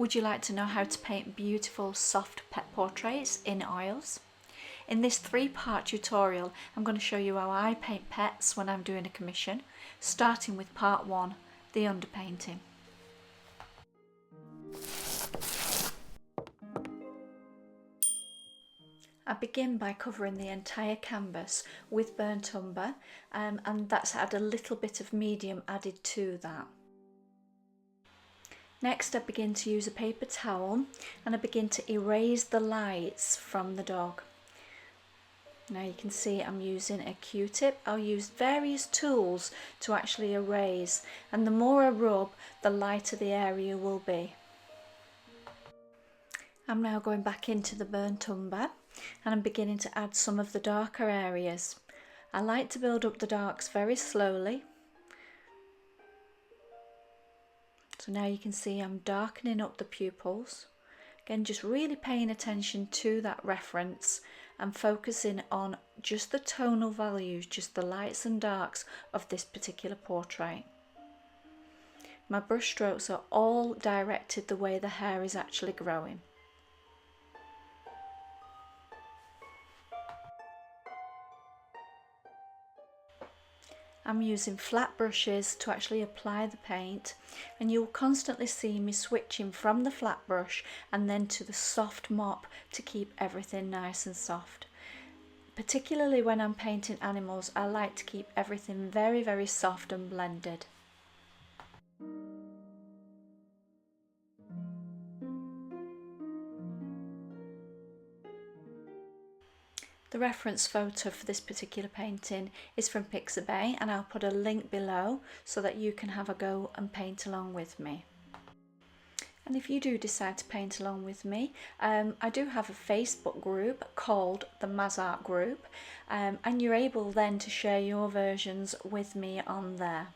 Would you like to know how to paint beautiful soft pet portraits in oils? In this 3-part tutorial, I'm going to show you how I paint pets when I'm doing a commission, starting with part 1, the underpainting. I begin by covering the entire canvas with burnt umber, and that's had a little bit of medium added to that. Next I begin to use a paper towel and I begin to erase the lights from the dog. Now you can see I'm using a Q-tip. I'll use various tools to actually erase, and the more I rub, the lighter the area will be. I'm now going back into the burnt umber and I'm beginning to add some of the darker areas. I like to build up the darks very slowly. So now you can see I'm darkening up the pupils. Again, just really paying attention to that reference and focusing on just the tonal values, just the lights and darks of this particular portrait. My brush strokes are all directed the way the hair is actually growing. I'm using flat brushes to actually apply the paint, and you'll constantly see me switching from the flat brush and then to the soft mop to keep everything nice and soft. Particularly when I'm painting animals, I like to keep everything very, very soft and blended. The reference photo for this particular painting is from Pixabay, and I'll put a link below so that you can have a go and paint along with me. And if you do decide to paint along with me, I do have a Facebook group called the MazArt group, and you're able then to share your versions with me on there.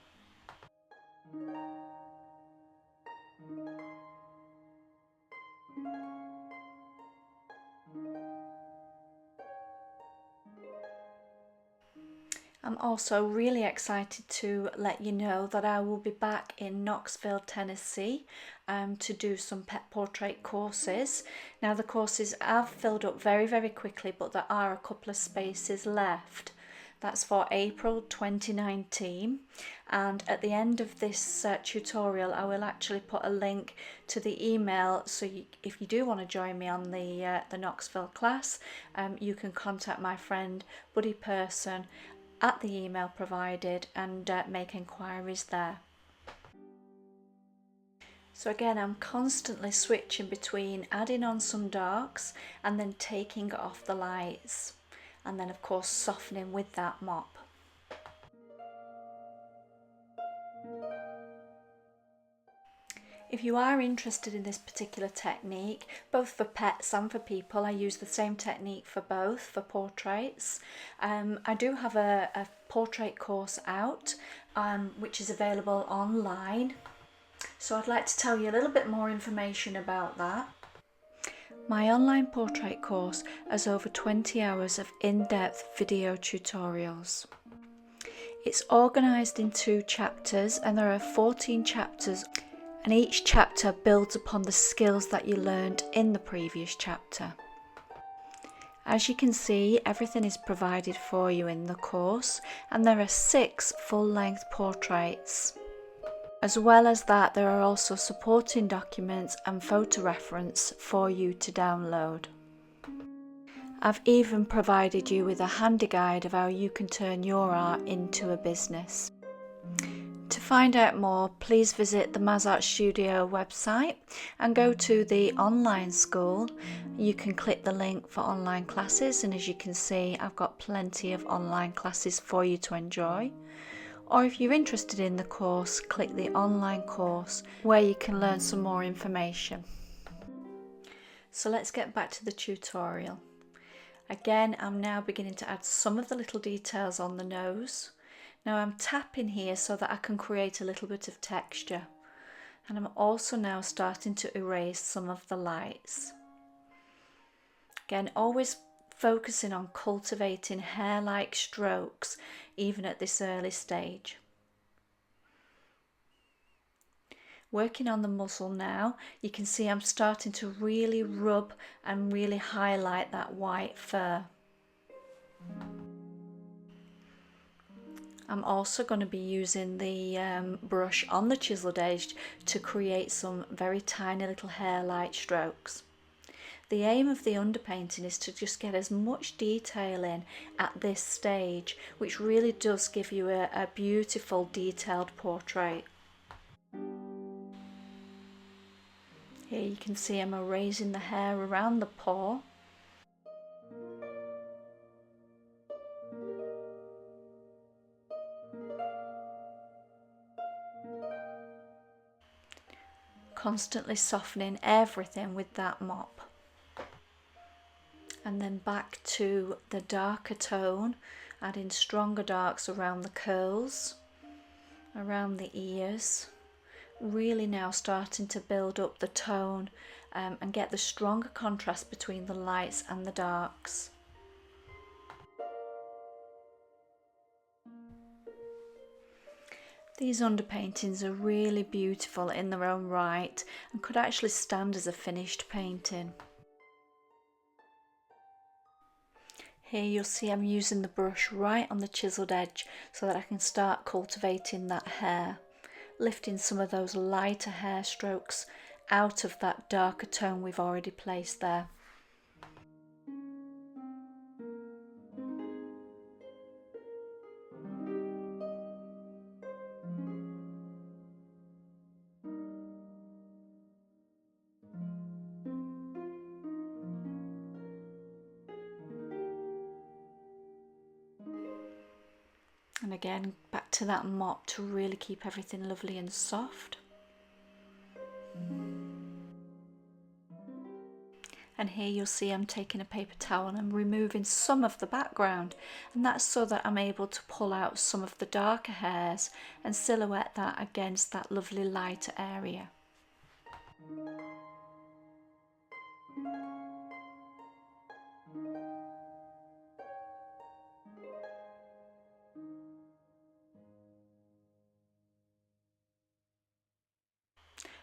I'm also really excited to let you know that I will be back in Knoxville, Tennessee to do some pet portrait courses. Now the courses have filled up very, very quickly, but there are a couple of spaces left. That's for April 2019, and at the end of this tutorial I will actually put a link to the email, so if you do want to join me on the Knoxville class, you can contact my friend Buddy Person at the email provided and make inquiries there. So again, I'm constantly switching between adding on some darks and then taking off the lights, and then of course softening with that mop. If you are interested in this particular technique, both for pets and for people, I use the same technique for both, for portraits. I do have a portrait course out, which is available online. So I'd like to tell you a little bit more information about that. My online portrait course has over 20 hours of in-depth video tutorials. It's organised in 2 chapters, and there are 14 chapters, and each chapter builds upon the skills that you learned in the previous chapter. As you can see, everything is provided for you in the course, and there are 6 full-length portraits. As well as that, there are also supporting documents and photo reference for you to download. I've even provided you with a handy guide of how you can turn your art into a business. To find out more, please visit the MazArt Studio website and go to the online school. You can click the link for online classes, and as you can see, I've got plenty of online classes for you to enjoy. Or if you're interested in the course, click the online course where you can learn some more information. So let's get back to the tutorial. Again, I'm now beginning to add some of the little details on the nose. Now I'm tapping here so that I can create a little bit of texture, and I'm also now starting to erase some of the lights. Again, always focusing on cultivating hair-like strokes even at this early stage. Working on the muzzle now, you can see I'm starting to really rub and really highlight that white fur. I'm also going to be using the brush on the chiselled edge to create some very tiny little hair-like strokes. The aim of the underpainting is to just get as much detail in at this stage, which really does give you a beautiful detailed portrait. Here you can see I'm erasing the hair around the paw. Constantly softening everything with that mop. And then back to the darker tone, adding stronger darks around the curls, around the ears. Really now starting to build up the tone and get the stronger contrast between the lights and the darks. These underpaintings are really beautiful in their own right and could actually stand as a finished painting. Here you'll see I'm using the brush right on the chiselled edge so that I can start cultivating that hair, lifting some of those lighter hair strokes out of that darker tone we've already placed there. And again, back to that mop to really keep everything lovely and soft. And here you'll see I'm taking a paper towel and I'm removing some of the background, and that's so that I'm able to pull out some of the darker hairs and silhouette that against that lovely lighter area.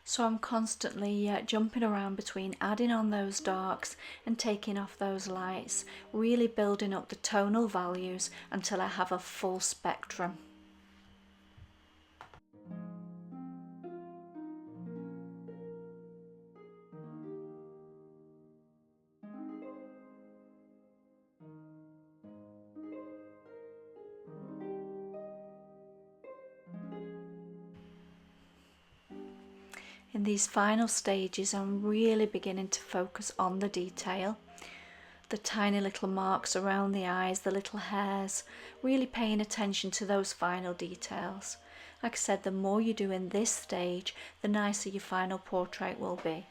So I'm constantly jumping around between adding on those darks and taking off those lights, really building up the tonal values until I have a full spectrum. In these final stages, I'm really beginning to focus on the detail. The tiny little marks around the eyes, the little hairs, really paying attention to those final details. Like I said, the more you do in this stage, the nicer your final portrait will be.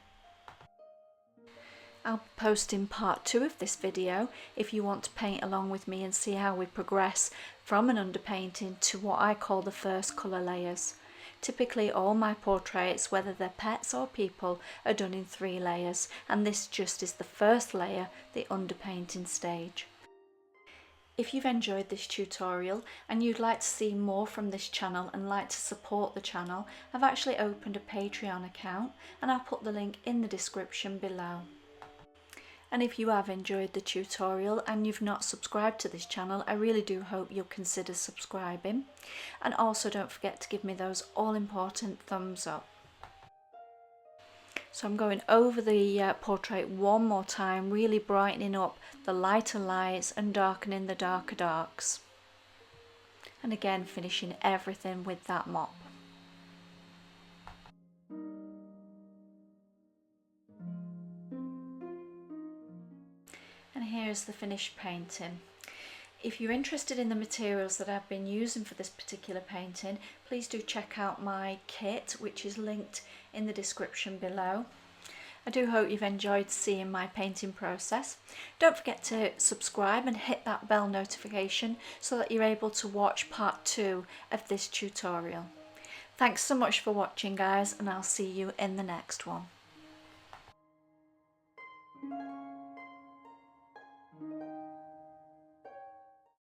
I'll be posting part 2 of this video if you want to paint along with me and see how we progress from an underpainting to what I call the first colour layers. Typically all my portraits, whether they're pets or people, are done in 3 layers, and this just is the first layer, the underpainting stage. If you've enjoyed this tutorial and you'd like to see more from this channel and like to support the channel, I've actually opened a Patreon account and I'll put the link in the description below. And if you have enjoyed the tutorial and you've not subscribed to this channel, I really do hope you'll consider subscribing. And also don't forget to give me those all important thumbs up. So I'm going over the portrait one more time, really brightening up the lighter lights and darkening the darker darks. And again, finishing everything with that mop. And here's the finished painting. If you're interested in the materials that I've been using for this particular painting, please do check out my kit, which is linked in the description below. I do hope you've enjoyed seeing my painting process. Don't forget to subscribe and hit that bell notification so that you're able to watch part 2 of this tutorial. Thanks so much for watching, guys, and I'll see you in the next one.